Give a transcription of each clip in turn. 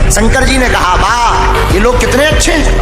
शंकर जी ने कहा वाह ये लोग कितने अच्छे हैं,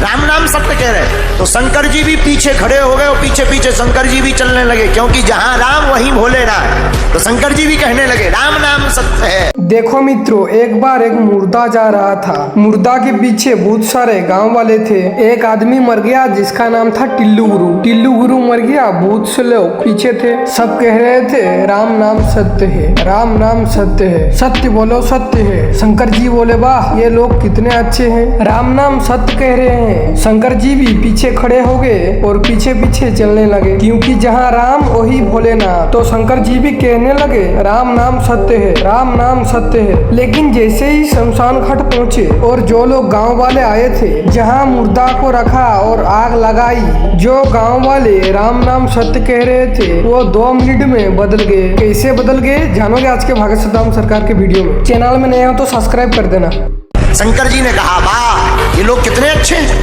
राम नाम सत्य कह रहे। तो शंकर जी भी पीछे खड़े हो गए और पीछे पीछे शंकर जी भी चलने लगे, क्योंकि जहां राम वहीं भोले राम। तो शंकर जी भी कहने लगे राम नाम सत्य है। देखो मित्रों, एक बार एक मुर्दा जा रहा था। मुर्दा के पीछे बहुत सारे गांव वाले थे। एक आदमी मर गया जिसका नाम था टिल्लू गुरु। टिल्लू गुरु मर गया, बहुत से लोग पीछे थे, सब कह रहे थे राम नाम सत्य है, राम नाम सत्य है, सत्य बोलो सत्य है। शंकर जी बोले वाह ये लोग कितने अच्छे हैं, राम नाम सत्य कह रहे हैं। शंकर जी भी पीछे खड़े हो गए और पीछे पीछे चलने लगे, क्योंकि जहाँ राम वही भोलेनाथ। तो शंकर जी भी कहने लगे राम नाम सत्य है, राम नाम सत्य है। लेकिन जैसे ही शमशान घाट पहुँचे और जो लोग गांव वाले आए थे, जहां मुर्दा को रखा और आग लगाई, जो गांव वाले राम नाम सत्य कह रहे थे वो 2 मिनट में बदल गए। कैसे बदल गए जानोगे आज के भागत सद्दाम सरकार के वीडियो में। चैनल में नए हो तो सब्सक्राइब कर देना। शंकर जी ने कहा वाह ये लोग कितने अच्छे हैं,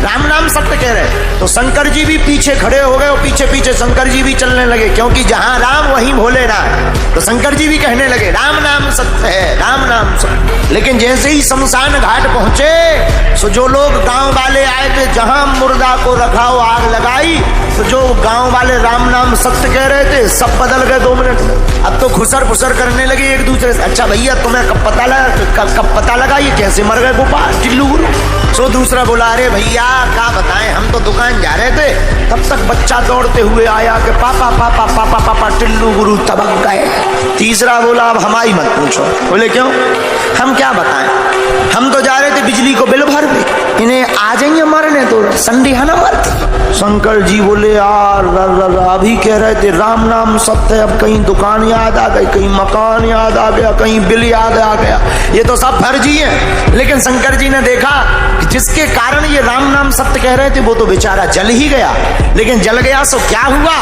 राम नाम सत्य कह रहे। तो शंकर जी भी पीछे खड़े हो गए और पीछे पीछे शंकर जी भी चलने लगे, क्योंकि जहां राम वहीं भोले राम। तो शंकर जी भी कहने लगे राम नाम सत्य है, राम नाम सत्य। लेकिन जैसे ही शमशान घाट पहुंचे तो जो लोग गांव वाले आए थे, जहां मुर्दा को रखा हो आग लगाई, तो जो गांव वाले राम नाम सत्य कह रहे थे सब बदल गए 2 मिनट में। अब तो खुसर फुसर करने लगे एक दूसरे से। अच्छा भैया तुम्हें कब पता लगा ये कैसे मर गए गोपाल टिल्लू गुरु? सो दूसरा बोला अरे भैया क्या बताएं, हम तो दुकान जा रहे थे, तब तक बच्चा दौड़ते हुए आया कि पापा पापा पापा पापा टिल्लू गुरु तबक गए। तीसरा बोला अब हमारी मत पूछो। बोले क्यों? हम क्या बताएं, हम तो जा रहे थे बिजली को बिल भर दे, इन्हें आ जाइए मरने तो संडे है ना मरते। शंकर जी बोले यार अभी कह रहे थे राम नाम सत्य, अब कहीं दुकान याद आ गई, कहीं मकान याद आ गया, कहीं बिल याद आ गया, ये तो सब फर्जी है। लेकिन शंकर जी ने देखा कि जिसके कारण ये राम नाम सत्य कह रहे थे वो तो बेचारा जल ही गया। लेकिन जल गया सो क्या हुआ,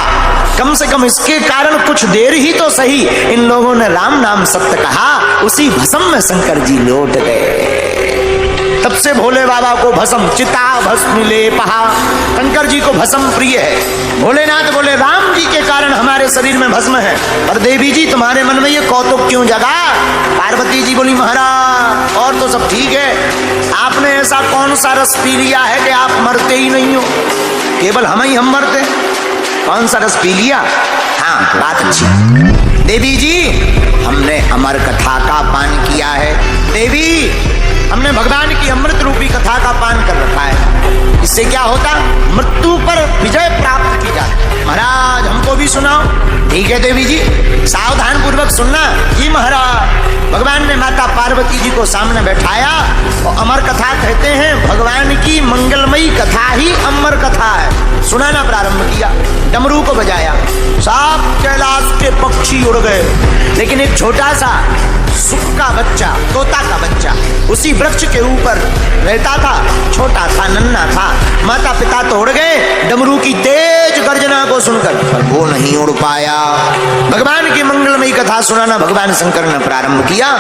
कम से कम इसके कारण कुछ देर ही तो सही इन लोगों ने राम नाम सत्य कहा, उसी भस्म में शंकर जी लौट गए। तब से भोले बाबा को भस्म चिता भस्म ले पहा, शंकर जी को भस्म प्रिय है। भोलेनाथ बोले राम जी के कारण हमारे शरीर में भस्म है, पर देवी जी तुम्हारे मन में ये कौतुक क्यों जगा? पार्वती जी बोली महाराज और तो सब ठीक है, आपने ऐसा कौन सा रस पी लिया है कि आप मरते ही नहीं हो, केवल हम मरते। कौन सा रस पी लिया? हाँ बात अच्छी। देवी जी हमने अमर कथा का पान किया है, देवी हमने भगवान की अमृत रूपी कथा का पान कर रखा है, इससे क्या होता? मृत्यु पर विजय प्राप्त की जाती। महाराज हमको भी सुनाओ। ठीक है देवी जी, सावधान पूर्वक सुनना। जी महाराज। भगवान ने माता पार्वती जी को सामने बैठाया और अमर कथा कहते हैं भगवान की मंगलमयी कथा ही अमर कथा है। सुनाना प्रारंभ किया, डमरू को बजाया, सब कैलाश के पक्षी उड़ गए, लेकिन एक छोटा सा सुख का बच्चा, तोता का बच्चा उसी वृक्ष के ऊपर रहता था, छोटा था, नन्हा था। माता पिता तो उड़ गए डमरू की तेज गर्जना को सुनकर, पर वो नहीं उड़ पाया। भगवान की मंगलमयी कथा सुनाना भगवान शंकर ने प्रारंभ किया।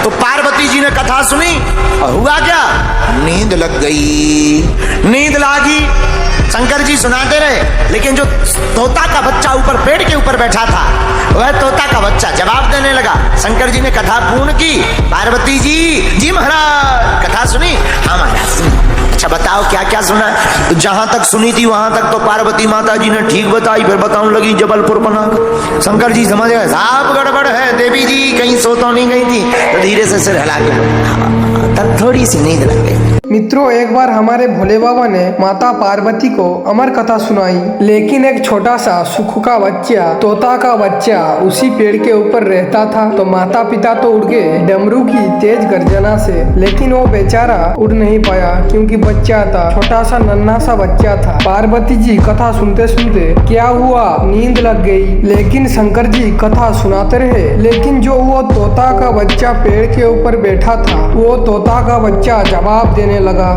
तो पार्वती जी ने कथा सुनी और हुआ क्या? नींद लग गई, नींद लागी। शंकर जी सुनाते रहे, लेकिन जो तोता का बच्चा ऊपर पेड़ के ऊपर बैठा था, वह तोता का बच्चा जवाब देने लगा। शंकर जी ने कथा पूर्ण की। पार्वती जी महाराज कथा सुनी? हाँ महाराज सुनी। अच्छा बताओ क्या क्या सुना? तो जहां तक सुनी थी वहां तक तो पार्वती माता जी ने ठीक बताई, फिर बताऊं लगी जबलपुर बना। शंकर जी समझ गए साहब गड़बड़ है, देवी जी कहीं सो तो नहीं गई थी। तो धीरे से सिर हिला के तब थोड़ी सी नींद लग गई। मित्रों, एक बार हमारे भोले बाबा ने माता पार्वती को अमर कथा सुनाई, लेकिन एक छोटा सा सुख का बच्चा, तोता का बच्चा उसी पेड़ के ऊपर रहता था। तो माता पिता तो उड़ गए डमरू की तेज गर्जना से, लेकिन वो बेचारा उड़ नहीं पाया क्योंकि बच्चा था, छोटा सा नन्हा सा बच्चा था। पार्वती जी कथा सुनते सुनते क्या हुआ, नींद लग गई। लेकिन शंकर जी कथा सुनाते रहे, लेकिन जो वो तोता का बच्चा पेड़ के ऊपर बैठा था, वो तोता का बच्चा जवाब देने लगा।